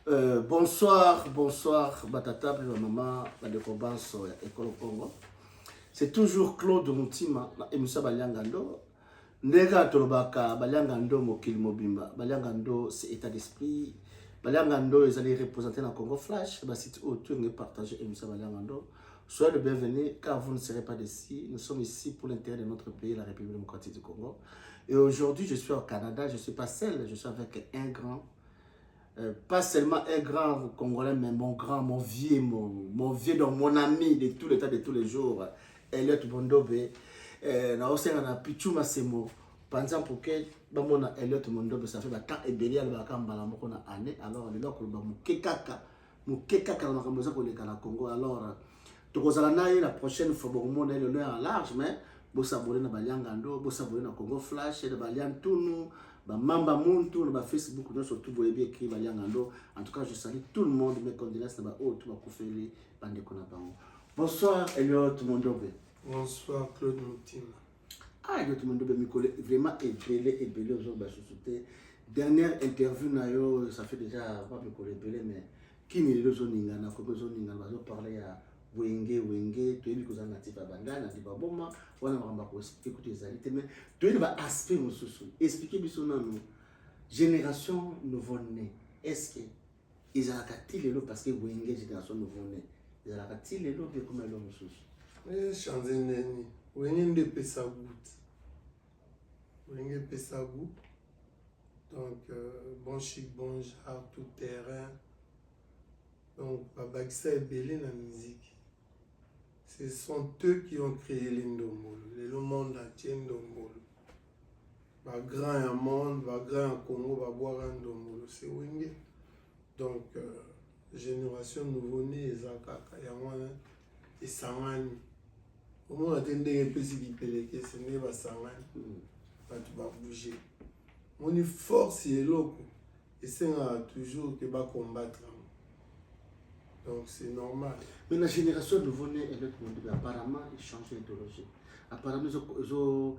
Bonsoir, bonsoir, Batata, maman, Badeko Banso, École Congo. C'est toujours Claude Moutima, Emusa Baliangando. Ndega Tolobaka, Baliangando, Mokil Mobimba. Baliangando, c'est état d'esprit. Baliangando, ils allaient représenter dans Congo Flash. Bah, c'est où tu veux partager Emusa Baliangando. Soyez le bienvenu, car vous ne serez pas d'ici. Nous sommes ici pour l'intérêt de notre pays, la République démocratique du Congo. Et aujourd'hui, je suis au Canada, je ne suis pas seul, je suis avec un grand. Pas seulement un grand Congolais, mais mon grand, mon vieux, donc mon ami de tout le temps, de tous les jours, Elliot Mondobe. Na osé na pichuma semo. Par exemple, que bamona Elliot Mondobe, ça fait temps et belé à la kambala moko na année. Alors, le loko ba mukekaka na makamboza ko le Congo. Alors, tokozala naye la prochaine fois bon monde le en large, mais bo sabone na baliangando, bo sabone na Congo Flash, de balian tunu. Mamba Muntu, ba Facebook, nous surtout vous avez écrit Baliangando. En tout cas, je salue tout le monde, mes condoléances, tout va koufeli, bande konabang. Bonsoir, Elliot Mondobe. Bonsoir, Claude Moutima. Ah, Elliot Mondobe, Mikole, vraiment ébélé aux autres, société. Dernière interview, nayo, ça fait déjà pas Mikole ébélé, mais qui n'est le zoninga, na comme zoninga, on va parler à Wenge, tu es du cousin natif à Bandana, tu vas bon, on va écouter les alités, mais tu es un aspect, mon sous. Expliquez bien son nom. Génération nouveau-né. Est-ce que ils ont les lots parce que Wenge, génération nouveau-né, ils ont les lots, mais comment l'homme sous? Oui, Chanzeneni. Wenge de Pessagout. Wenge Pessagout. Donc, bon chic, bon genre, tout terrain. Donc, Babakisa est belé dans la musique. Ce sont eux qui ont créé l'Indombolo, le monde entier Ndombolo. Ba grand en monde, ba grand en Congo, ba boire un Ndombolo, c'est Wenge. Donc, génération nouveau-née, Ezakaka, Yamana, et Sangani. Au moins, attendez un peu ce qui peleke, ce n'est pas Sangani. Pas tu vas bouger. Mon force est loco. Et c'est toujours que va combattre. Donc c'est normal. Mais la génération nouveau-née, apparemment, ils changent d'idéologie. Apparemment, ils ont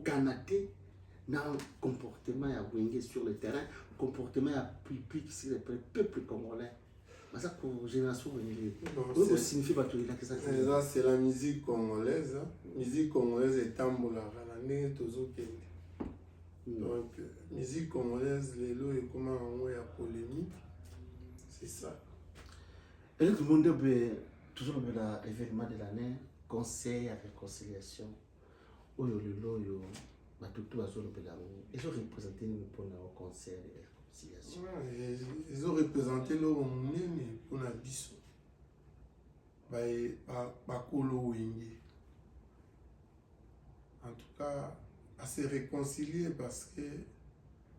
canaté dans le comportement à Wenge sur le terrain, le comportement à public sur le peuple congolais. Mais ça, pour la génération Wenge, ça signifie que ça. Ça, c'est la musique congolaise. La musique congolaise est tambola. Donc, musique congolaise, les lots et comment on est à polémique. C'est ça. Et tout le monde veut toujours l'événement de l'année, conseil à réconciliation. Oyo le loyo, tout à zone pédago. Ils ont représenté nous pour le conseil de réconciliation. Ils ont représenté leur monde pour la biso. Bakolo Wenge. En tout cas, à se réconcilier parce que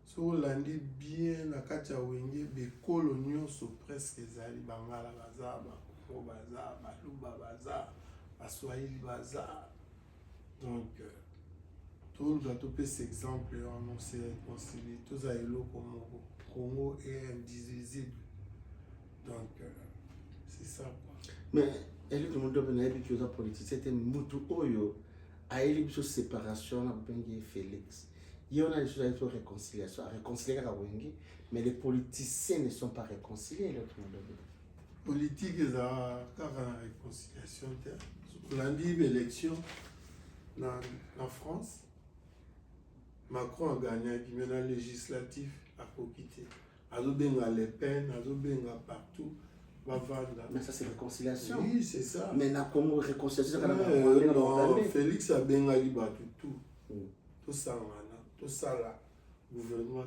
so landi bien na kati ya Wenge bekolo nyonso presque ezali bangala baza bakongo baza baluba baza baswahili baza. Donc tout doit topé cet exemple on s'est réconcilié tous à eloko moko. Congo est indivisible. Donc c'est ça quoi. Mais elle tout le monde venait habitué aux politiques, c'était mutu oyo a eu une séparation na bengi Félix. Il y a des choses à réconciliation, à réconcilier avec Wenge, mais les politiciens ne sont pas réconciliés. Les politiques, ils ont une réconciliation. On a dit l'élection en France. Macron a gagné, puis maintenant législatif a quitté. Azobenga Le Pen, Azobenga partout. Mais ça c'est réconciliation. Oui, c'est ça. Mais la Congo réconciliation, Félix a benga liba tout. Tout ça. Tout ça là, gouvernement,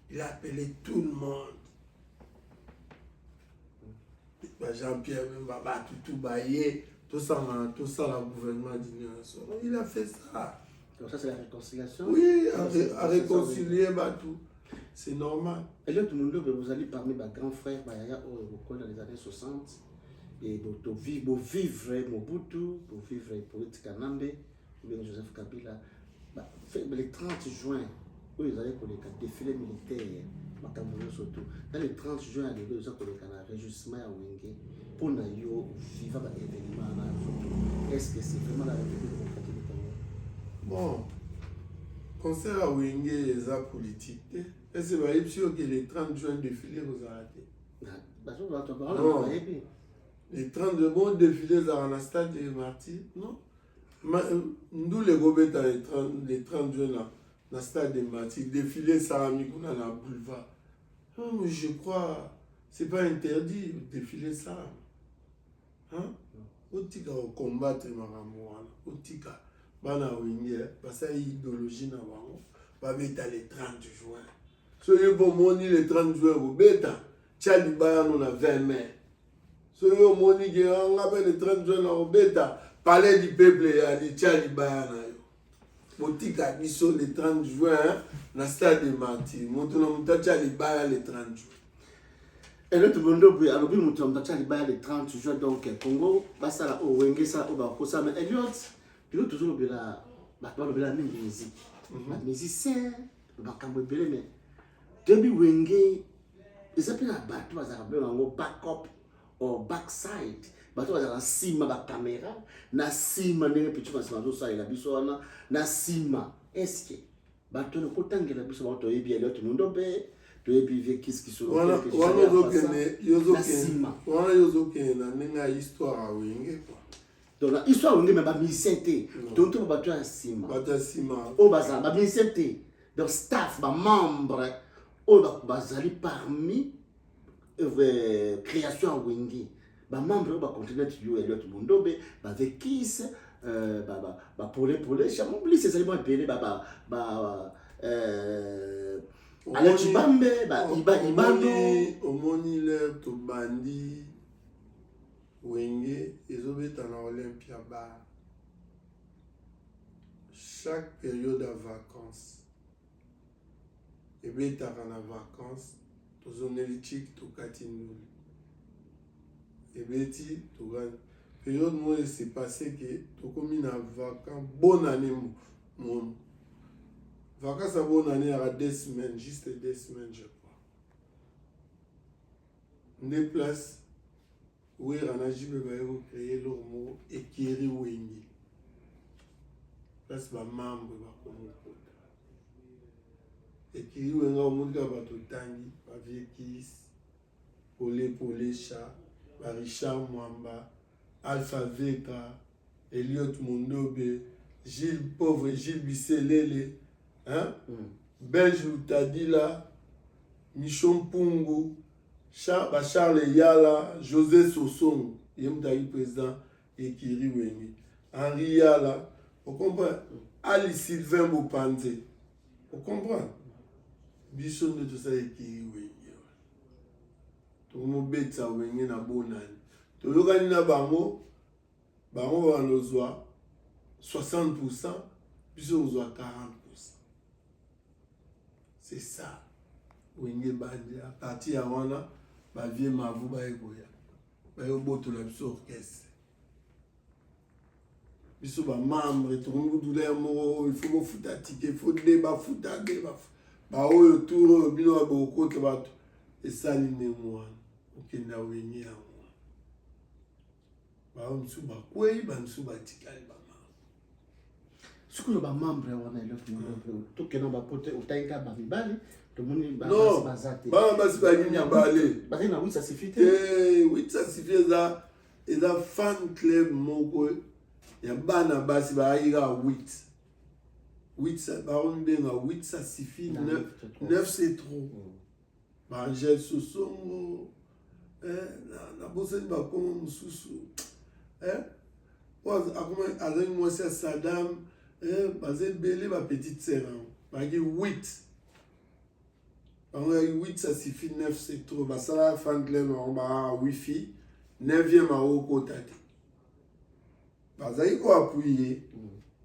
il a appelé tout le monde. Jean-Pierre Mbaba, tout baillé, tout ça là, gouvernement d'Union. Il a fait ça. Donc ça c'est la réconciliation. Oui, à réconcilier tout. C'est normal. Et là tout le monde, vous allez parmi mes grands frères, au dans les années 60, et vous vivre Mobutu, vous vivre politique Kanambe, ou bien Joseph Kabila. Le 30 juin, où ils allaient pour les défilés militaires, surtout. Dans le 30 juin, ils allaient pour les réjouissements à Wenge, pour nous vivre l'événement. Est-ce que c'est vraiment la République démocratique du Congo? Bon, concert à Wenge et la politique. Est-ce que sûr que les 30 juin défilé vous arrêtez? Non. Les 30 de bon défilé dans la stade des martyrs, non? Nous les gobets dans les 30 juin là, dans le stade des martyrs, défilé ça a mis dans la boulevard. Je crois, c'est pas interdit de défiler ça. Hein? Otika combattre Maramouana, Otika, Bana Wenge, parce que l'idéologie n'a pas bêta les 30 juin. Soyez bon, moni les 30 juin, vous bêta, Tchaliba, on a 20 mai. Soyez au moni qui on appelle les 30 juin, on bêta, palais du peuple, il y a des Tchaliba. Otika, ils sont les 30 juin, dans le stade des martyrs. Maintenant, on a Tchaliba les 30 juin. Et l'autre monde, alors, nous avons les 30 juin, donc, Congo, Bassala, Wenge, ça, Obakosa, mais Elliot, puis nous, toujours, la musique. La musicien, le Bakambo Belé, mais, depuis Wenge, ils appellent la bateau, ils appellent un backup, ou backside. Bateau, ils appellent un cima, la caméra, na cima, n'est pas petit, mais ça, il a biso, na cima. Est-ce que, bateau, le côté, il a biso, bateau, et bien, l'autre monde, tu es bien qu'est-ce qui se passe. Voilà, na histoire à Wenge quoi. Donc la histoire Wenge mais ba misente. Donc tu vas battre un cima. Oh baza ba misente. Donc staff ba membre oh bazali parmi création à Wenge. Ba membre ba continuer tu et l'autre monde ba avec kiss ba pour les champs oublie ces éléments appelés ba Alex Bambe, Ibano. Omoni l'air to bandi Wenge, ils ont été en Olympia Bar. Chaque période de vacances, et bien tu en vacances, tu zones électriques, tu catines. Et bien tu gagnes. Période où il s'est passé que tu commis en vacances, bonne année mon. Vacances à bonne année à 2 semaines, juste 2 semaines, je crois. Des places où il y a créé leur mot et qui est Wenge. Place ma membre comme et qui est Wenge, on m'a dit tangi, ma vie kiss, Polé chat, Richard Mwamba, Alpha Veka, Elliot Mondobe, Gilles Bisselele. Hein? Belge Tadila, Michon Pungu, Charles Yala, José Sosson, Yemdaï président, et Kiri Wenge. Henri Yala, vous comprenez? Ali Sylvain Bopanze, vous comprenez? Bichon de tout ça, et Kiri Wenge. Tout le monde bête ça, Wenge na bonane. Tout le monde na bango va nous 60%, puis on a 40%. C'est ça. Wenge bandi à partir avant là, ba vie ma vous ba ekoya. Ba yo boto la biso orchestre. Biso ba membre tout le monde douleur mo, il faut futa ticket, il faut débat futa. Ba o tour bino ba ko ke ba et ça liné moi. OK na Wenge à moi. Ba o msu ba kwei ba msu ba tikali ba. Ce que le membre on est là tout que non ba pote utaika ba mibali tout le monde non basi ba nyanya balé ba na oui ça suffit oui ça suffit ça et la fan club moko ya bana basi ba ira 8 ça ba on bien 8 ça suffit 9 c'est trop ba Angel Sosongo na bosen ba comme mususu avec moi c'est Saddam basé belé ma petite sœur ba 8 ça suffit 9 c'est trop ba ça fan club on ba wifi 9e à Okota bazali ko appuyer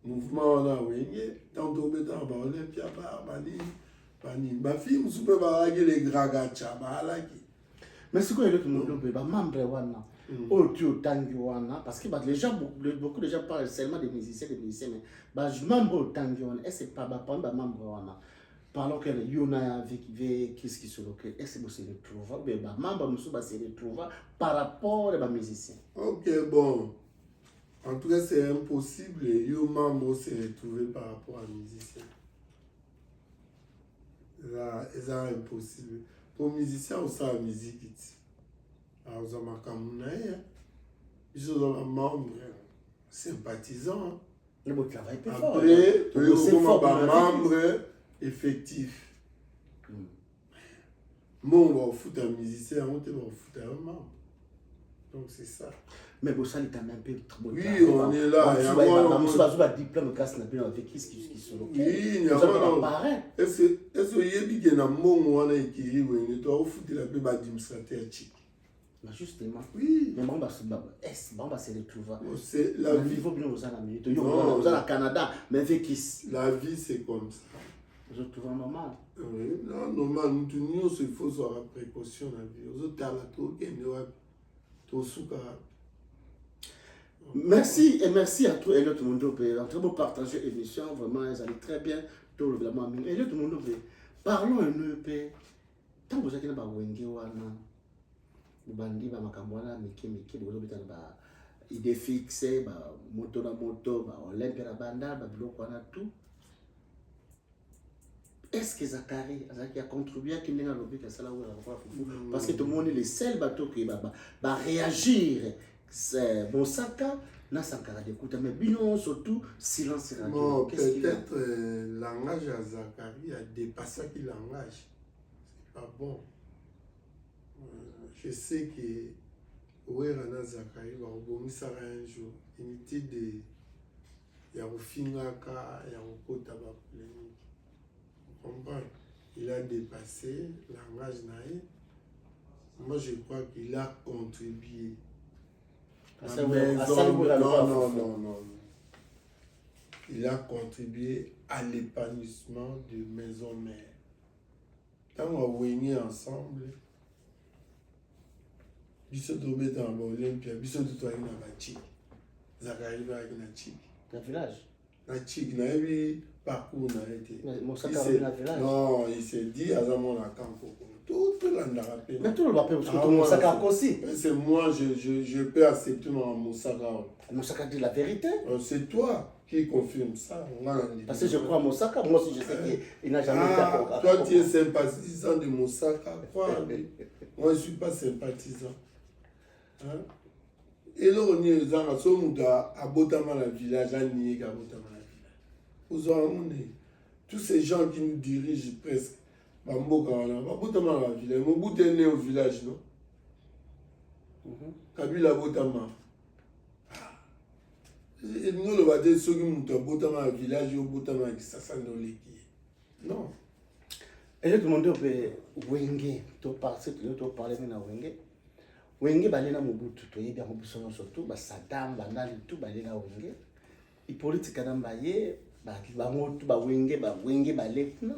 mouvement na Wenge tantôt beta ba Olympia ba bani ba film super ba les gragacha ba laki mais ce que le monde ba membre wana oh tu tangi wana parce que les gens beaucoup de gens parlent seulement des musiciens mais ba membre tangi wana est-ce pas ba membre wana parlons que yona avec qu'est-ce qui se local est-ce que c'est le trouver mais ba membre musu ba se retrouver par rapport aux musiciens. OK bon en tout cas c'est impossible yo membre se retrouver par rapport à musiciens c'est impossible. Pour musicien, on sait la musique. Alors, on a marqué ils ont un membre sympathisant. Le beau travail est fort. Après, tu as un membre effectif. Moi, on va au foot un musicien, on va au foot un membre. Donc, c'est ça. Mais bon, ça, il est un peu trop. Oui, on est là. Il y a un diplôme avec qui sont oui, il y a un est-ce que il y a un moment où écrit où tu as au foot la plus administrateur chic. Justement. Oui. Mais bon, c'est le trouver. C'est la vie. Il faut bien aux minutes. Vous allez au Canada, mais avec qui? La vie, c'est comme ça. Je trouve normal. Oui, non, normal. Nous tenons, il faut avoir précaution dans la vie. Vous êtes à la tour, merci et merci à tout et l'autre monde. En très beau partager l'émission, vraiment, ils allaient très bien. Tout le monde. Et l'autre monde, parlons un peu. Tant que vous avez un wenge wana, bandi ba makambwana miki vous avez une idée fixée, moto na moto, Olympia na banda, biloko wana tout. Est-ce que Zakari a contribué à qu'il ait lobby que ça là parce que tout le monde est le seul bateau qui va réagir. C'est bon Saka n'a Sankara d'écoute mais binon surtout silence radio. Peut-être langage à Zakari a dépassé qui langage. C'est pas bon. Je sais que Ouerana Zakari va rebondir un jour. Unité de Yarofingaka, Yarokota polémique. Il a dépassé langage naïf. Moi, je crois qu'il a contribué. Non. Il a contribué à l'épanouissement de maison mère. Quand on a réuni ensemble, biso tombé dans l'Olympia, biso tout dans la Chik. Zakari va avec la Chik. Dans le village. La Chik, n'a eu parcours n'a été. Non, il s'est dit à Zamon la Campo. Tout le monde a rappelé. Mais tout le monde a rappelé parce que ton Moussaka aussi. C'est moi, je peux accepter mon Moussaka. Moussaka dit la vérité. C'est toi qui confirme ça. Parce que je crois à Moussaka, moi aussi je sais qu'il n'a jamais été à toi, tu es sympathisant de Moussaka. Quoi, moi, je ne suis pas sympathisant. Hein? Et là, on est dans le village, tous ces gens qui nous dirigent presque, la village, mon bout est né au village, non? Kabila Botama. Et nous, le bâtiment, ceux qui montent à Botama, village, au Botama, qui s'assemblent dans l'équipe. Non. Et je demandais au Wenge, tu parlais de Wenge. Wenge balena mobutu to yebi mobutu no surtout ba Saddam banali tout balena Wenge i politique na mbaye ba ngotu ba Wenge balekuna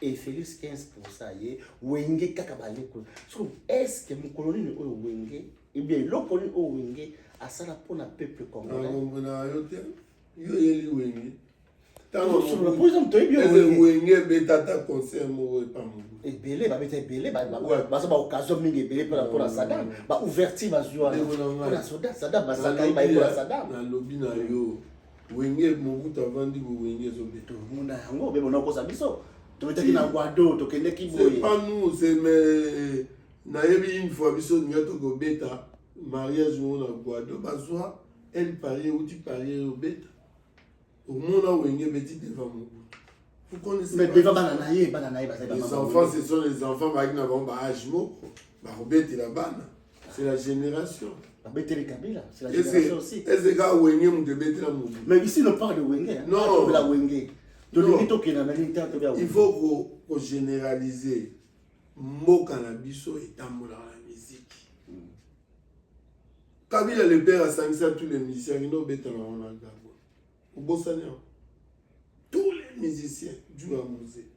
et Félix 15% ye Wenge kaka balekuna so est-ce que mon colonel o Wenge et bien le colonel o Wenge asala pour na peuple congolais yo yeli Wenge sur le président to yebi Wenge betata conseil mo pas mo et belé ba beta belé ba occasion mingi belé pour la Saddam ba ouverture ba joie pour la Saddam ba Zakari ba pour la Saddam na lobby na yo Wenge mobutu avandi bo Wenge zo beto mona yango be mona ko sabiso to metaki na Guado to kende ki boye c'est pas nous c'est mais na yebi une fois biso nyoto go beta mariage mo na Guado ba joie elle parier ou tu parier au beta au monde Wenge beti devant mobutu. Mais devant les enfants, ce sont les enfants qui n'ont pas âge. C'est la génération. C'est la génération aussi. Mais ici, on parle de Wenge. Non. Il faut qu'on généralise. Mo cannabis est amour dans la musique. Kabila le père a sanctionné tous les musiciens qui n'ont pas été dans la Gabon. Au Bossania. Tous les musiciens jouent à musée.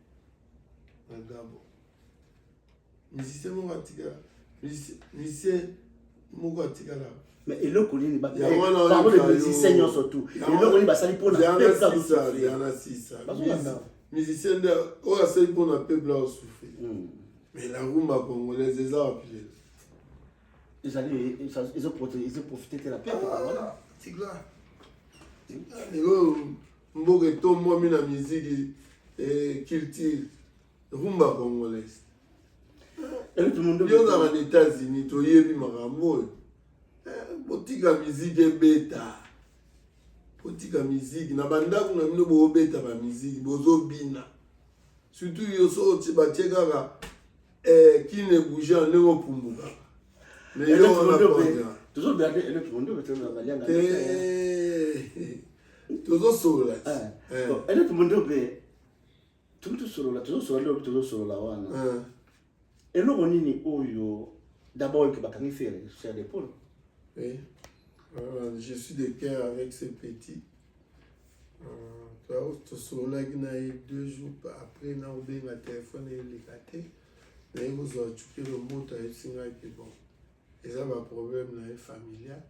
À Gabon. Musiciens Mougatikala. Mais il a connu parmi les musiciens surtout. Il a connu Basali pour la peuple à souffrir. Il y en a six. Musiciens on a sali pour la peuple à souffrir. Mais la rumba congolaise, ils ont appelé. Ils ont profité de la peuple. Voilà. C'est clair. Mboke to moi la musique et culture rumba congolaise. Et tout le monde Yo dans les États-Unis, to yebi makambo. Botika musique beta. Botika musique na banda kuna mino bo beta ba musique bozo bina. Surtout yo so ti ba tiekaka qui ne bouge en néo pumuka. Mais yo on a pas. Toujours bien et tout le monde veut te balianga. Toujours solo. Et tout le monde veut tout solo là, toujours solo là wana. Et là, on est oyo d'abord que bakangi faire sur l'épaule. Oui. Je suis de cœur avec ce petit. Tu solo là qui n'a eu 2 jours après n'a oublié ma téléphone et les gâté. Mais vous avez tué le mot à Singa qui bon. Et ça va problème dans les familial.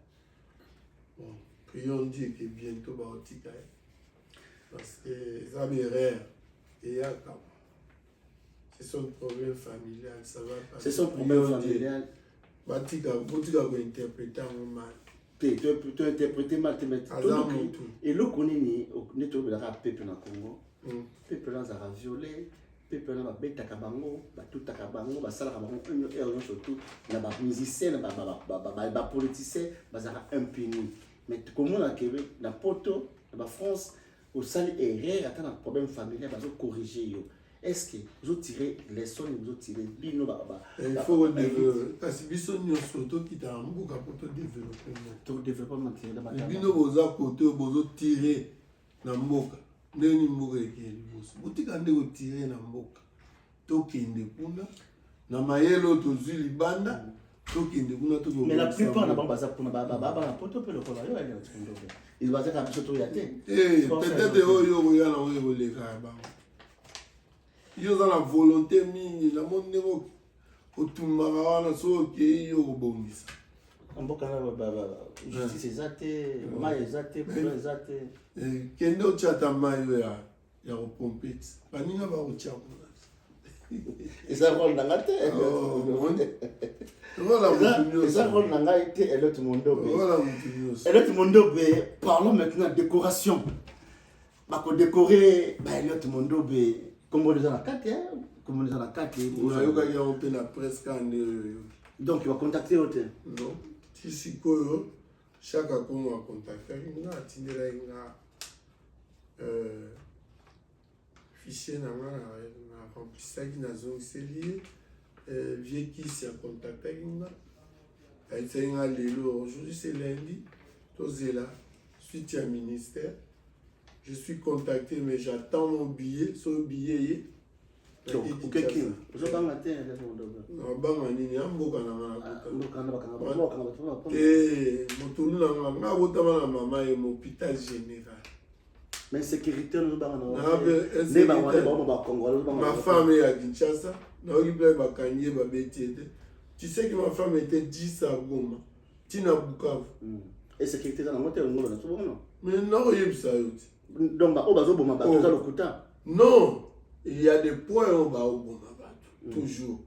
Bon, prions Dieu que bientôt va au ticaille. Parce que ça va rare et il y a quand c'est son problème familial, ça va pas. C'est son problème familial. Batika, Botika va interpréter mal. Tu interpréter mal, tu mets tout. Et le connaît ni tout le peuple na Congo. Peuple là ça va violer, peuple là va bêta kabango, va tout takabango, va sala kabango, un surtout na ba musicien, ba politicien, va ça impuni. Mais comment la Québec, na poto, na France, au sali erreur, attend un problème familial, va corriger yo. Est-ce que vous tirez les sons, vous tirez bino il faut développer. Parce que biso nyo surtout qui t'a un bouc pour te développer. Tout développement tiré dans ma bino boza côté bozo tirer na mboka. Ndeni mboka ekeli boso. Botika nde ko tirer na mboka. To kende kuna na mayelo to zuli banda. To kende kuna to. Mais la plupart na bamba za kuna baba poto pe le kola yo elle est. Il va dire que biso to yate. Peut-être oyo ya na oyo le ka ba. Yo dans la volonté mingi la monde ngo otumaka wana soki yo kobongisa mboka na justice ezate mai ezate polo ezate kende ochata mai ya kopompe baninga bakotia kuna eza role nanga te eza role nanga te elot mondobe elot mondobe. Parlons maintenant de décoration bako décorer ba elot mondobe. Comme on est dans la 4, comme on est dans la 4, donc il va contacter l'hôtel. Non, si chaque fois qu'on va contacter, il y a fichier na remplissage na zone lié vieux qui s'est contacté aujourd'hui c'est lundi, tous là, suite à ministère. Je suis contacté, mais j'attends mon billet. Son billet, donc, pour quelqu'un, je vais matin, non, bah, manini, amboka na maman et mon hôpital général. Mais sécurité, nous ma femme est à Kinshasa. Tu sais que ma femme était 10 à Goma. Tina Bukavu. Et sécurité dans la montée, mais non, il y a ça. Donc, non, il y a des points où on va toujours.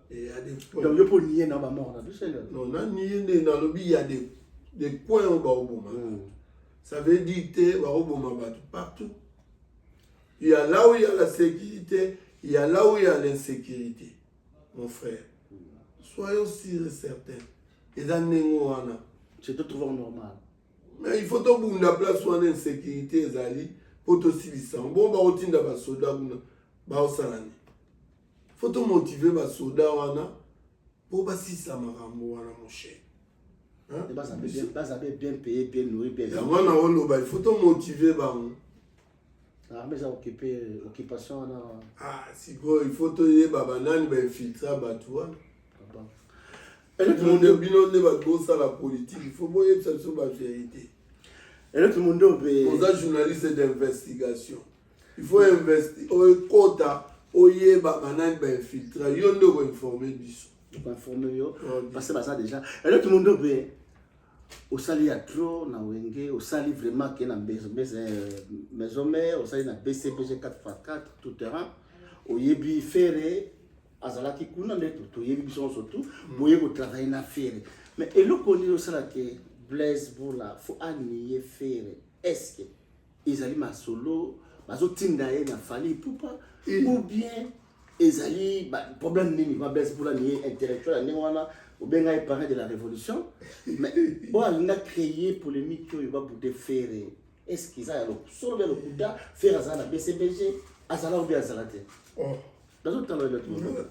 Il y a des points. Donc, il faut nier dans la mort. Non, il y a des points où on va. Ça veut dire que on va partout. Il y a là où il y a la sécurité, il y a là où il y a l'insécurité, mon frère. Soyons sûrs et certains. Et dans c'est de trouver normal. Mais il faut que vous ayez place où la sécurité est pour te civiliser. Bon, bah, on tient des soldats, bah, on s'en il faut te motiver les soldats pour que ça mon cher. Bien payé, bien nourri, bien il faut te motiver. L'armée a occupé l'occupation. Ah, si il faut te dire que infiltrer et tout le monde est bien la politique, il faut voir que ça soit la vérité. Et tout le monde est bien. Journaliste d'investigation. Il faut investir. Au quota, au yéba, on infiltrer. Il y a informer du son. Il faut informer. Parce que ça déjà. Et tout le monde est bien. Au sali à trop, na wenge, au sali vraiment qui est dans maison mère, au sali na BCBG 4x4, tout terrain. Au yébi ferré. Azalaki kuna ndeto to yebi biso surtout boye ko travailler na faire mais eloko ni osala ke Blaise Boula faut anier faire est-ce que ils allaient ma solo bazotinda ye na Fally Ipupa ou bien ezali problème nini ba Blaise Boula ni intellectuel ni wana ou bien nga parent de la révolution mais bon on a créé polémique yo ba pour faire est-ce qu'ils a solo le kuda faire ça na BCBG azala ou bien azala te dans autre temps là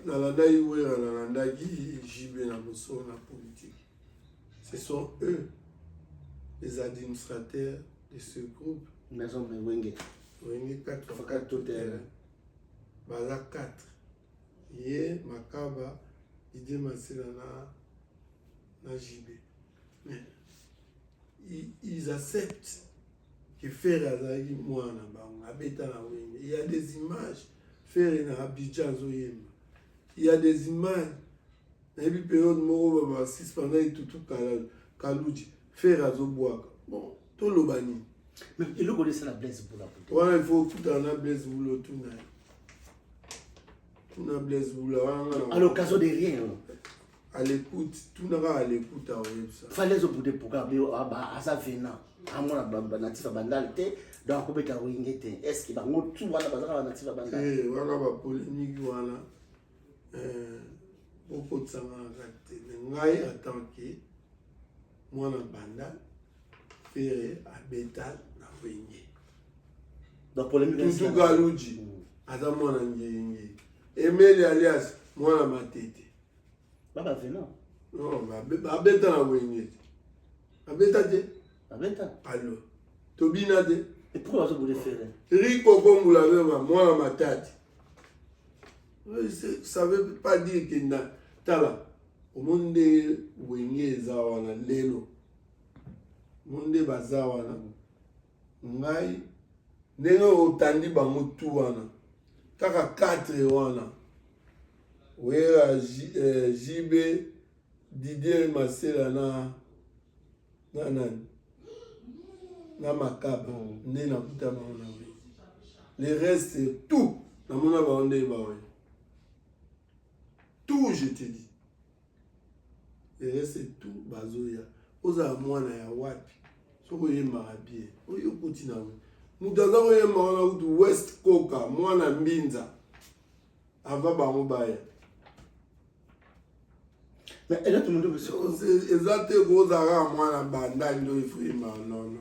dans la dai où on a dit JB na bosso na politique ce sont eux les administrateurs de ce groupe maison Wenge 4 total baza 4 ye Makaba Didier Masela na JB mais ils acceptent que faire azali mwana bango abeta na Wenge. Il y a des images faire na Abidjan zoyema il y a des images na une période moko ba suspendre tout Kalouji faire azobwaka bon to lobani mais il le connaît la Blaise Boula ouais il faut tout en Blaise Boula tout na Blaise Boula à l'occasion de rien à l'écoute tout n'a à l'écoute à ça fallait au bout de programme à ça venant à mon natif bandalité donc on peut Wenge est-ce qu'il va tout wana bazaka natif bandalité wana ba polémique wana beaucoup de sanga raté ngai en tant que mwana banda faire abeta na Wenge donc polémique tout Kalouji aza mwana ngenge Emeli alias mwana matete baba venant non abeta na Wenge abeta te abeta allo tobina te et pourquoi vous voulez faire Rico comme la veuve mwana matati ça veut pas dire que na tala au monde Wenge za wana lelo monde baza wana ngai ndenge otandi bango tu wana kaka 4 wana wera JB Didier Masela na nani na Makaba nde nakuta bango na we le reste tout namona bango nde bawe tout je te dis le reste tout bazoya ozala mwana ya wapi soko oyembaka bien oyo okuti na we mutu aza koyemba wana kutu West Coca mwana mbinza ava bango baya mais elle a tout le monde eza te kozala mwana bandali ndo ifo yemba non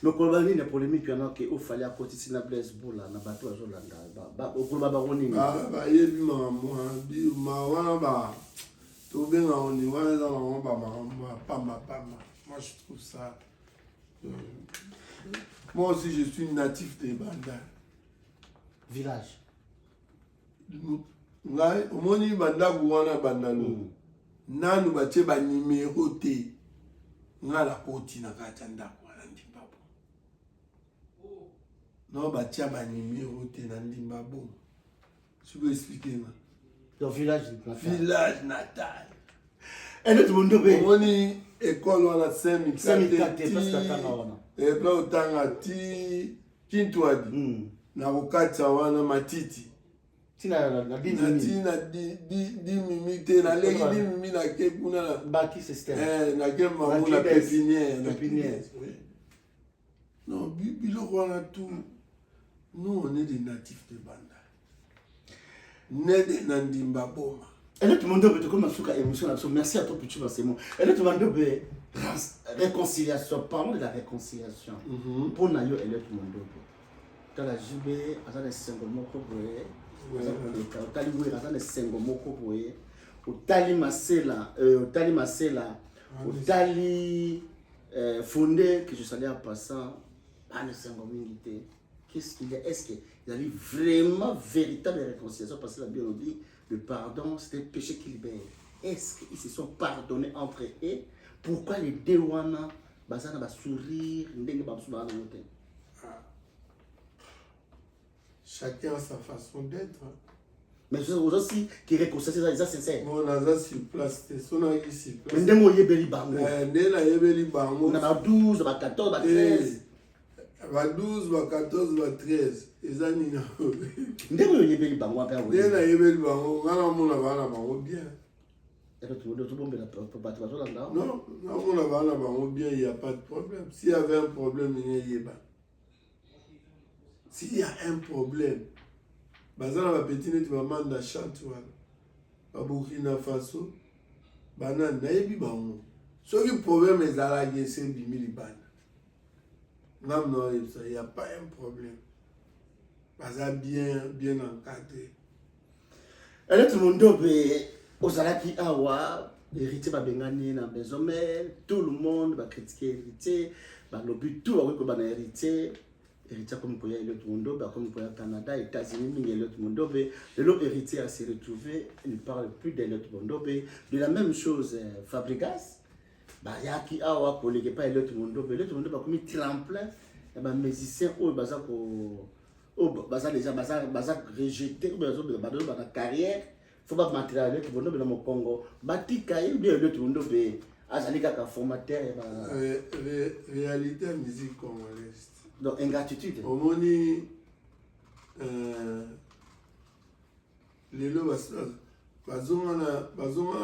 donc on va dire la polémique yana que au fallait akotisi na Blaise Boula na bato azolanda ba okoloba bango nini bayebi makambo wana ba tobenga oni wana eza bango pamba moi je trouve ça moi aussi je suis natif de Banda village ngai omoni bandako wana bandalo nanu batie banimero te nga la koti na kati ya ndako wana ndimba bo non batia banimero te na ndimba bo je peux expliquer nga donc village natal elle tout le monde be omoni école wana Saint-Mikate parce que tanga wana pla otanga ti Kintwadi na kokatisa wana matiti tina na di mimi te na leki di mimi na ke kuna na baki système na ke mamu na pépinière non biloko wana tout nous on est des natifs de Banda né na ndimba boma elle tout le monde be comme suka émotion là merci à toi petit basemo elle tout le monde be réconciliation parlons de la réconciliation pour na yo elle tout le monde be la JB azana sengo moko boye otali boye azana sengo moko boye otali Masela otali fondé que je salais en passant pas le sengo mingi. Qu'est-ce qu'il y a? Est-ce qu'il y a vraiment véritable réconciliation? Parce que la Bible dit le pardon c'est un péché qui libère. Est-ce qu'ils se sont pardonnés entre eux? Pourquoi les deux wana bazana ba sourire ndenge ba suba na moté? Chacun a sa façon d'être. Mais je aussi qui réconcilie ça sincère. On a ça sur place, c'est son avis sur place. Mais ndenge oyebeli bango. Ndena yebeli bango. Na ba 12, ba 14, ba 13. Ba 12, ba 14, ba 13. Ezani na. Ndenge oyebeli bango aka oui. Ndena yebeli bango, ngana mona bana bango bien. Et tout le monde la bato bazolanda. Non, mona bana bango bien, il y a pas de problème. S'il y avait un problème, il y a pas. s'il y a un problème, bazana ba petit net maman na chante wala. Ba Burkina Faso, bana nayebi bango. Soki problème ezalaki c'est bimili bana. Non, non, il n'y a pas un problème. Baza bien encadré. Alors tout le monde aux alaki awa héritier ba bengani na maison mais tout le monde va critiquer héritier, ba lobby tout avec ba héritier. Héritier comme pour y aller tout le monde, comme pour y aller au Canada, États-Unis, mais tout le monde, l'autre héritier a se retrouvé, il ne parle plus de l'autre monde, de la même chose, Fabregas, bah il y a qui a ou collègue pas l'autre monde, l'autre monde va comme tremplin, et ben musicien ou baza ko, baza déjà baza rejeté ou baza dans la carrière, faut pas matériel l'autre monde dans mon Congo, bati cahier bien l'autre monde, azali kaka formateur, réalité musique congolaise. Donc ingratitude. Au moni lelo bazongana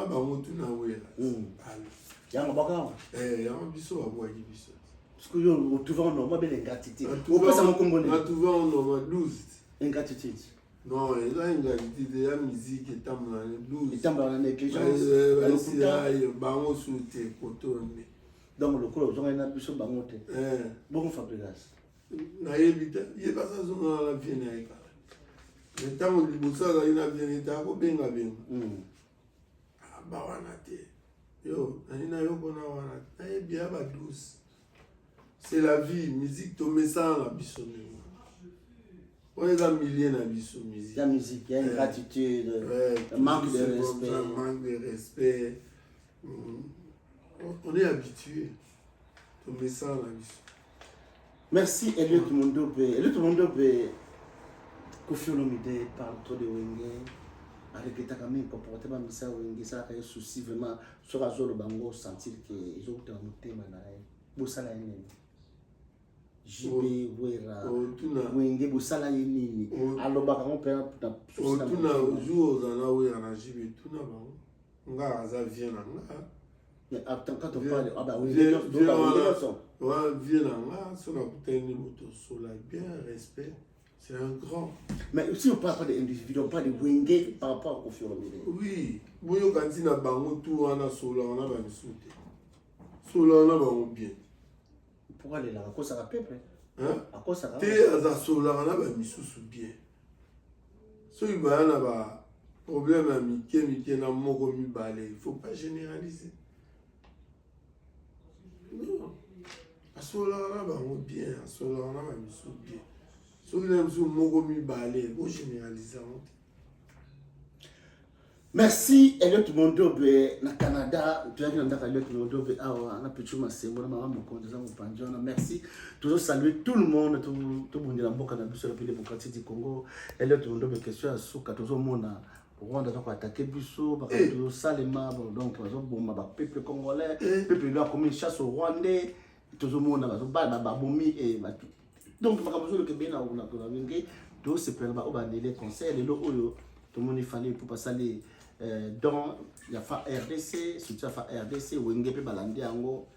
bamutu na wera. Yango baka. Yango biso babwaki biso. Parce que yo trouva on normal belle ingratitude. Au pas ça mon congolais. On trouva on normal 12. Ingratitude. Non, il y a ingratitude, la musique est en 12. Et en dans négligence. Bango soute kotonne. Donc le colo on a biso bangote. Bon Fabregas. Nayebi te ye basa zonga la vie na eka le temps liboso azali na vie ta kobenga benga ba wana te yo nani na yo kona wana nayebi ya ba douce c'est la vie musique tomesa na biso ndenge on est un millier na biso musique la musique il y a ingratitude manque de respect on est habitué tomesa na biso. Merci Elliot Mondobe. Elliot Mondobe, Koffi Olomide parle trop de Wenge. Avec les takamés, comportement de ça, Wenge, ça a un souci vraiment. Sur la zone, bango sentir qu'ils ont un thème. Boussala Yéni. JB, Wera. Wenge, Boussala Yéni. Alors, on peut avoir un souci. Tout le jour, on a Wera, on a JB, tout le monde. On a un vient là. Mais attends, quand on parle, ah bah oui, viens là, sur la bouteille, bien respect, c'est un grand. Mais si on parle pas d'individus, on parle de Wenge par rapport à Koffi Olomide. Oui, vous avez quand il y a bango tout, on a sola, on a bango sauté. Sola, on a bango bien. Pourquoi aller là? À quoi ça va peuple? Hein? À quoi ça va? T'es à sola, on a bango sous bien. So il va y avoir un problème à Mickey, n'a moko mi balé. Il faut pas généraliser. Non. À cela, on a bien, à cela, on a bien. Si vous avez un balai, vous généralisez. Merci, Elliot Mondobe, na Canada. Tu as vu Elliot Mondobe, on a pu tout masser, merci. Toujours saluer tout le monde, tout le monde de la République démocratique du Congo. Elliot Mondobe, question à Souka, tout le monde. Rwanda a attaqué Bissau, Salema, donc le peuple congolais, le peuple a commis une chasse au Rwandais, tout le monde a baboumi et tout. Donc, je pense que bien tout se prend au les conseils, tout le monde il fallait pour passer dans la RDC, soutien RDC, Wenge Balandi Ango.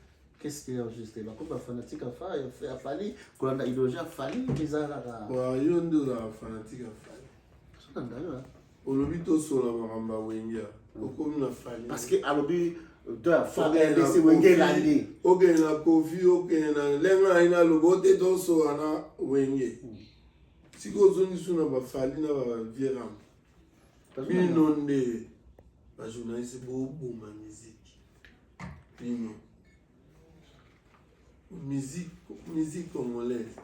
Qu'est-ce qu'il y a juste là? Comme fanatique a fallu, qu'on a idéologie a fallu, les Arabes. Ouais, il y a un fanatique a fallu. D'ailleurs. Olobi to sola maramba Wenge okomi na fali parce que alobi de la RDC Wenge landi oke na Koffi oke na lenga ina lobo te to sola na Wenge siko zoni suna ba fali na ba vieram bino nde ba journaliste bo ma musique bino musique congolaise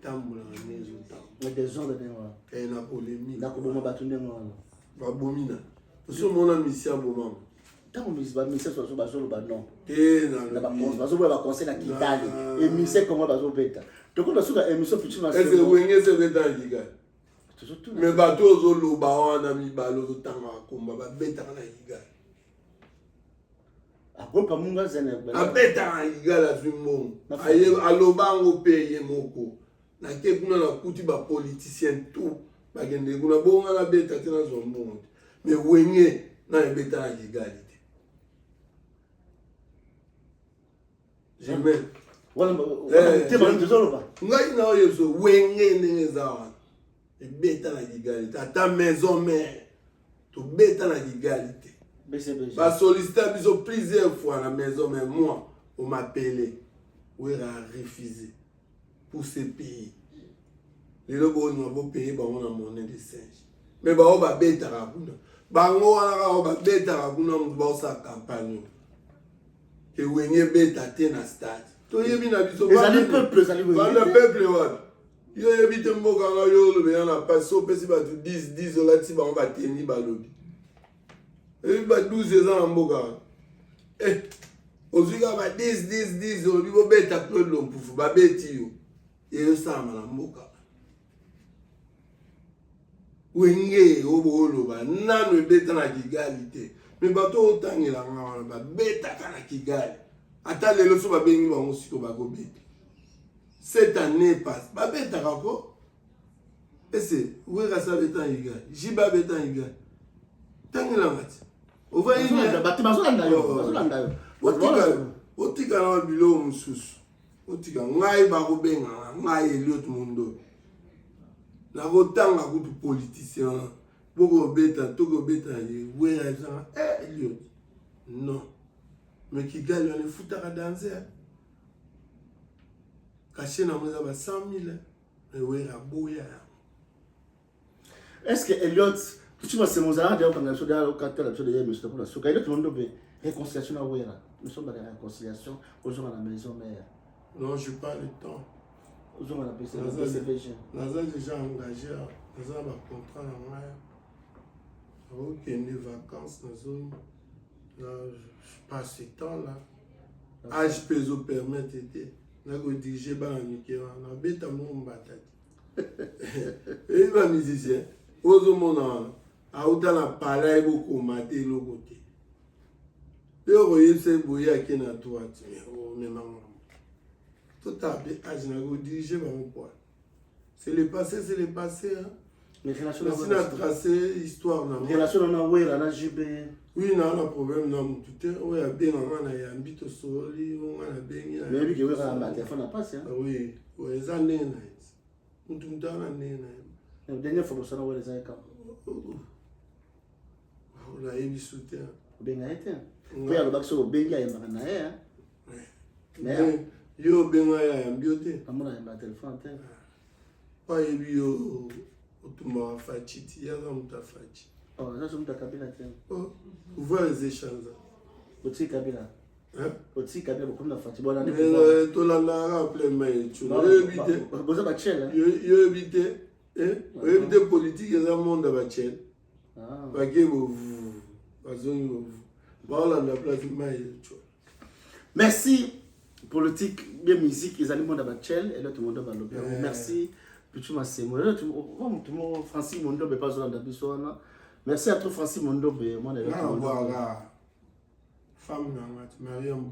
tambola nezo mais des gens de moi et la polémique na ko boma batunde moi ba bomina parce que mon ami si aboma tant mise ba mise so ba so ba non na ba conseil na Kigali et mise comment ba zo beta to ko suka émission petit na est-ce que Wenge se beta Kigali mais ba to zo lo ba wana mi ba lo tanga komba ba beta na Kigali akopa munga zene a beta na Kigali azumbo aye alobango peye moko na ke kuna na kuti ba politicien tout ba gende kuna bonga na beta tena zo monde mais Wenge na beta na Kigali jamais ngai na oyo so wenge ndenge eza wana ebeta na kigali te ata maison mère tobeta na kigali te basollicita biso plusieurs fois na maison mère moi on m'appelait wera a refusé pour ce pays lelo bono bopeye bango na monnaie de singe mais bao babetaka kuna bango wana kaka babetaka kuna motu baosala campagne ke wenge beta te na stade toyebi na biso bana peuple wana yo yebi te mboka nga yo olobela na pasi so opesi bato 10 olati bango bateni balobi ebi ba 12 eza na mboka wana ozwi kaka ba 10 olobi bobeta Claude Lompufu babeti yo eyosalama na mboka wenge obooloba nano ebeta na kigali te me bato otangelanga wana babetaka na kigali ata lelo so babengi bango siko bakobeta cette année passe babetaka ko ese wekasa beta na kigali jiba beta na kigali tangelanga ti otika na biloko mosusu otika ngai bakobengana ngai Eliot Mondo nakotanga kutu politicien bokobeta tokobeta ye wera ezanga Eliot non mais kigali wana efutaka danser kashe nango eza ba 100 000 wera boya est-ce que Eliot tu vois c'est mon zala de quand je dois au cartel de monsieur pour la souka Eliot Mondo be réconciliation na wera nous sommes dans la réconciliation aux gens à la maison mère non je pas le temps aux gens à la maison naza déjà engagé naza ba contrat na ngai okende vacances nazo je passe ce temps là âge peso permettre été nako diriger bana mike wana beta mo mbata et ba musicien ozomona auta na palais bokoma te eloko te leo oyebisa eboyaki na droite omemanga totape age nako diriger bango poa c'est le passé hein. Mais relation na tracé histoire na relation na wera na JB oui na problème na mutu te oyo abenganga na yambi tosoli onga na bengi mais bi ke wera na téléphone na passe hein oui ouais eza ndenge na ye mutu na ndenge na ye dernière fois bosana wera eza ka na yebi soute benga ete po ya lobaki so bengi ayembaka na ye hein mais yo benga ya yambi te amona yemba téléphone te pa yebi yo otumba fachiti yaza muta fachi ça c'est muta kabila te voir les échanges oti kabila hein oti kabila beaucoup na fachi bona ni to landa rappel mais tu yo bité boza ba chela yo bité yo bité politique eza monde ba chela ba kebo bazongi voilà la place mais merci politique bien musique les animaux de Bachel et l'autre monde va le merci Pichu Masemo tout le monde Francis Mondo be pas dans bisona merci à toi Francis Mondo be moi les femme na Mariam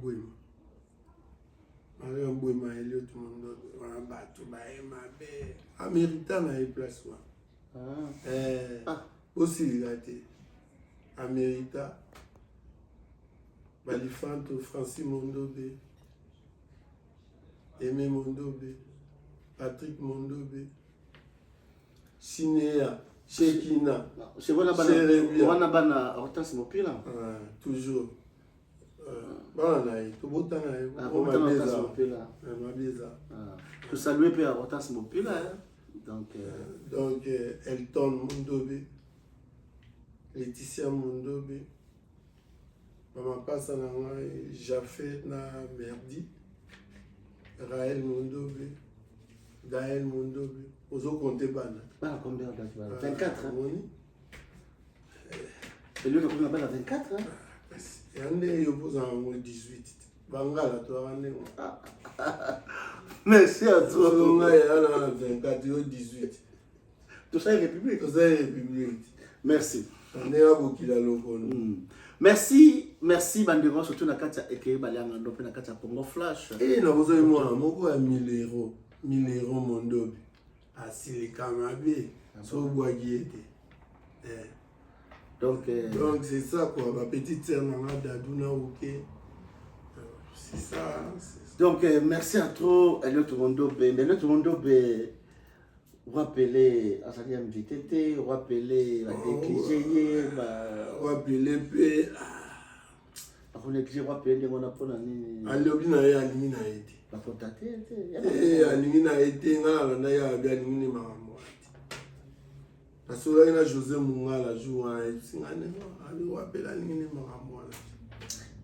Bouima Eliot Mondo wana bato ba emabe américain na place wa aussi gâté américain Balifanto Francis Mondo be Aimé Mondobe, Patrick Mondobe, Sinéa, Shekina, Wana Hortense Mopila. Toujours. Tu salues Père Hortense Mopila. Donc, Elton Mondobe, Laetitia Mondobe, Maman Passananga, Jafet na Merdi. Raël Mondobe, Gaël Mondobe, Ozo Conte Bana. Bana combien de 24 hein? Et lui, on a 24 hein? Et on est opposé à 18. Bangala, toi, on est. Merci à toi. On a 24, 18. Tout ça est République. Tout ça est République. Merci. On est à Bokila Loko. Merci Bandego surtout na kati ya eke balianga ndo pe na kati ya Congo Flash. Na bozo mwana moko ya 1000 €, Mondobe. Asili kama be so boagi ete. Donc c'est ça quoi, ma petite sœur Nana Daduna OK. C'est ça. Donc, merci à trop, Elliot Mondobe. Elliot Mondobe, rappelez, à sa invité, rappelez, à décliger, rappelez, pe. On néglige, rappelez, on a pas nani. Alobi na ye, alingi na ye te. Ba contacter, alingi na ye te, nga alanda ye abi alingi ni makambo ati. Nasolaki na José Mungala jour wana esinga ndenge ali rappela alingi ni makambo wana.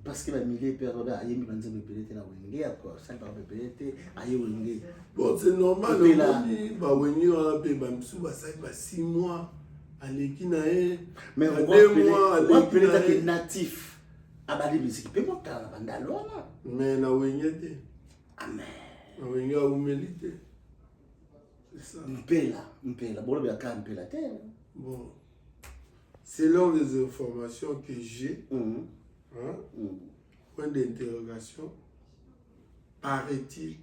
Parce que la milieu perd là, aïe mi banze me pelete na wenge quoi, ça pas me pelete, aïe wenge. Bon, c'est normal, on ba wenge wana pe ba msu ba sai ba 6 mois aleki na ye. Mais on voit pelete que natif. Abali musique peut monter à Bandalona. Mais na wenge te. Amen. Na wenge a humilité. C'est ça. Mpela, bon bien quand mpela te. Bon. Selon les informations que j'ai, point d'interrogation, paraît-il,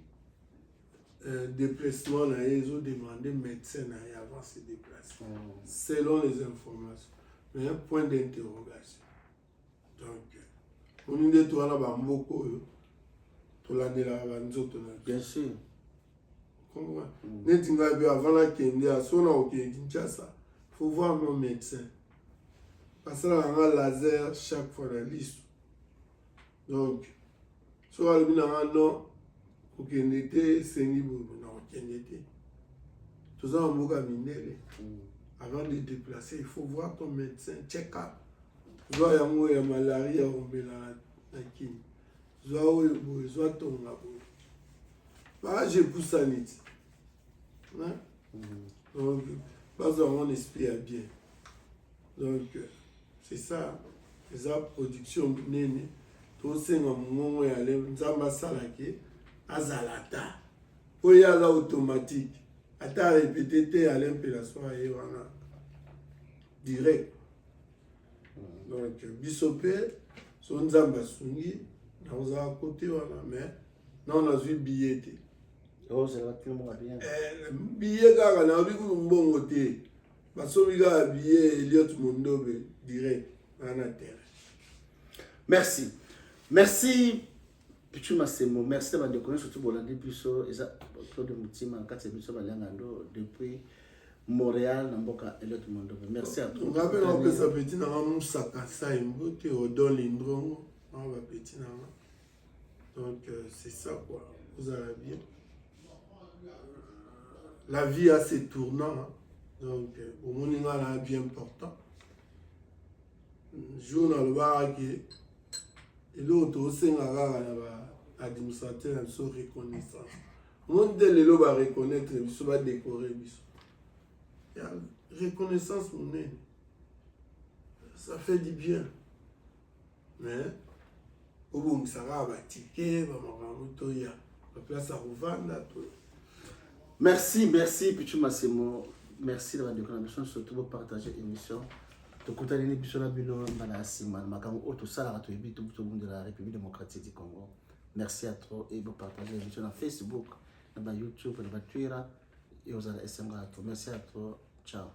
déplacement, ils ont demandé médecin avant de se déplacer. Selon les informations. Mais un point d'interrogation. Donc, on nous dit toi là-bas, beaucoup, tout l'année là-bas, nous autres. Bien sûr. Comprends? Avant la Kende, à son au Kinshasa, il faut voir mon médecin. Parce que là, on a un laser chaque fois dans la liste. Donc, soit le bilan non, au Kende, c'est niveau, non, au Kende. Tout ça, on va miner. Avant de déplacer, il faut voir ton médecin, check-up. Soit il y a malaria, on met la kine. Soit il y a ton labo. Bah, j'ai poussé ça net. Donc, pas mon esprit à bien. Donc, c'est ça. C'est ça, production néné. Tout ça, on va aller, on va s'arrêter. Azalata. Pour y aller automatique. Ata répéter, aller un peu la soirée, voilà. Direct. Donc, bisopé, son zamba sungi, dans un côté, voilà. Mais, non, on a vu billet. Oh, c'est là que tout le monde a bien. Billet, car on a vu qu'on bon côté. Parce que y a billet, Elliot Mondobe, direct, en intérêt. Merci. Merci. Pichu Masemo, merci d'avoir déconné surtout pour la députation. Et ça, Claude Moutima, en 4 émissions, depuis Montréal, Namboka, Elliot Mondobe. Merci à tous. On rappelle que ça petit n'a pas moussaka, ça, il m'a dit, on donne l'indron, on va petit n'a pas. Donc, c'est ça, quoi. Vous allez bien. La vie a ses tournants. Hein. Donc, au monde, il y a bien important. Je dans le bar qui et l'autre aussi, il y a administrateur qui reconnaissance. Au monde, il va reconnaître, il va décorer. Il y a reconnaissance, ça fait du bien. Mais, au bout, ça va ticket, il y a la place à revendre. Merci, merci, Pichu Masemo. Merci d'avoir déconné, surtout pour partager l'émission. Tokuta nini biso na bino mbala sima makambo oto sala to yebi to de la République démocratique du Congo. Merci à toi et vous partagez l'émission sur Facebook, sur YouTube, sur Twitter et aux SMS. Merci à toi. Ciao.